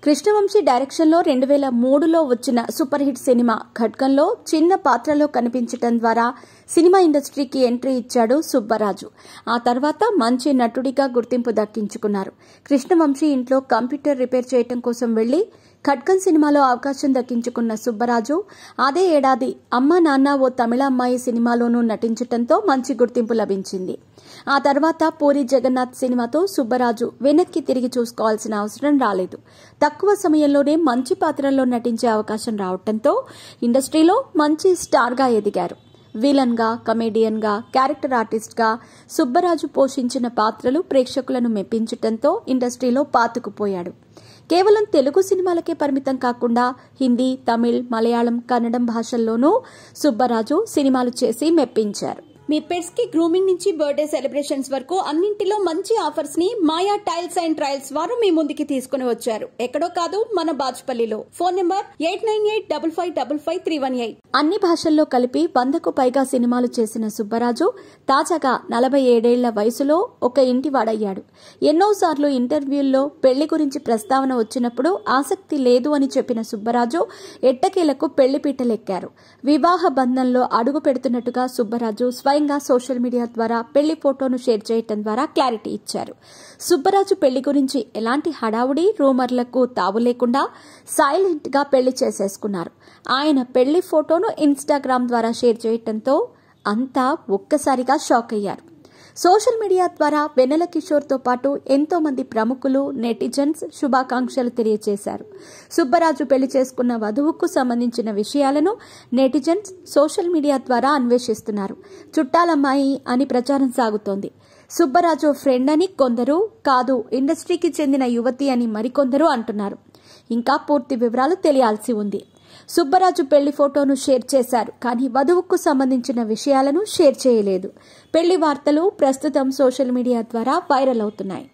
కృష్ణవంశీ డైరెక్షన్లో 2003లో వచ్చిన super hit cinema ఖడ్గంలో చిన్న పాత్రలో కనిపించడం ద్వారా సినిమా ఇండస్ట్రీకి ఎంట్రీ ఇచ్చాడు సుబ్బరాజు. ఆ తర్వాత మంచి నటుడిగా గుర్తింపు దక్కించుకున్నారు. కృష్ణవంశీ ఇంట్లో కంప్యూటర్ రిపేర్ చేయడం కోసం వెళ్లి ఖడ్గం సినిమాలో అవకాశం దక్కించుకున్న సుబ్బరాజు అదే ఏడాది అమ్మా నాన్న ఓ తమిళ అమ్మాయి సినిమాలోనూ నటించడంతో మంచి గుర్తింపు లభించింది. ఆ తర్వాత పూరి జగన్నాథ్ సినిమాతో సుబ్బరాజు వెనక్కి తిరిగి చూసుకోవాల్సిన అవసరం రాలేదు. తక్కువ సమయంలోనే మంచి పాత్రల్లో నటించే అవకాశం రావడంతో ఇండస్ట్రీలో మంచి స్టార్గా ఎదిగారు. విలన్ గా, కమెడియన్ గా, క్యారెక్టర్ ఆర్టిస్ట్ గా సుబ్బరాజు పోషించిన పాత్రలు ప్రేక్షకులను మెప్పించడంతో ఇండస్ట్రీలో పాతుకుపోయాడు. కేవలం తెలుగు సినిమాలకే పరిమితం కాకుండా హిందీ, తమిళ్, మలయాళం, కన్నడం భాషల్లోనూ సుబ్బరాజు సినిమాలు చేసి మెప్పించారు. మీ పెట్స్ కి గ్రూమింగ్ నుంచి బర్త్డే సెలబ్రేషన్స్ వరకు అన్నింటిలో మంచి ఆఫర్స్ ని మాయా టైల్స్ అండ్ ట్రయల్స్ వారు మీ ముందుకి తీసుకుని వచ్చారు. ఎక్కడో కాదు, మన బాజ్పల్లిలో. Phone number 8985555318. అన్ని భాషల్లో కలిపి 100కు పైగా సినిమాలు చేసిన సుబ్బరాజు తాజాగా 47 వయసులో ఒక ఇంటివాడయ్యాడు. ఎన్నోసార్లు ఇంటర్వ్యూల్లో పెళ్లి గురించి ప్రస్తావన వచ్చినప్పుడు ఆసక్తి లేదు అని చెప్పిన సుబ్బరాజు ఎట్టకేలకు పెళ్లిపీటలెక్కారు. వివాహ బంధంలో అడుగు పెడుతున్నట్టుగా సుబ్బరాజు స్వయంగా సోషల్ మీడియా ద్వారా పెళ్లి ఫోటోను షేర్ చేయడం ద్వారా క్లారిటీ ఇచ్చారు. సుబ్బరాజు పెళ్లి గురించి ఎలాంటి హడావుడి, రూమర్లకు తావు లేకుండా సైలెంట్ గా పెళ్లి చేసేసుకున్నారు. ఆయన పెళ్లి ఫోటోను ఇన్స్టాగ్రామ్ ద్వారా షేర్ చేయడంతో అంతా ఒక్కసారిగా షాక్ అయ్యారు. సోషల్ మీడియా ద్వారా వెన్నెల కిషోర్తో పాటు ఎంతో మంది ప్రముఖులు, నెటిజన్స్ శుభాకాంక్షలు తెలియజేశారు. సుబ్బరాజు పెళ్లి చేసుకున్న వధువుకు సంబంధించిన విషయాలను నెటిజన్స్ సోషల్ మీడియా ద్వారా అన్వేషిస్తున్నారు. చుట్టాలమ్మాయి అని ప్రచారం సాగుతోంది. సుబ్బరాజు ఫ్రెండ్ అని కొందరు, కాదు ఇండస్ట్రీకి చెందిన యువతి అని మరికొందరు అంటున్నారు. ఇంకా పూర్తి వివరాలు తెలియాల్సి ఉంది. సుబ్బరాజు పెళ్లి ఫోటోను షేర్ చేశారు, కానీ వధువుకు సంబంధించిన విషయాలను షేర్ చేయలేదు. పెళ్లి వార్తలు ప్రస్తుతం సోషల్ మీడియా ద్వారా వైరల్ అవుతున్నాయి.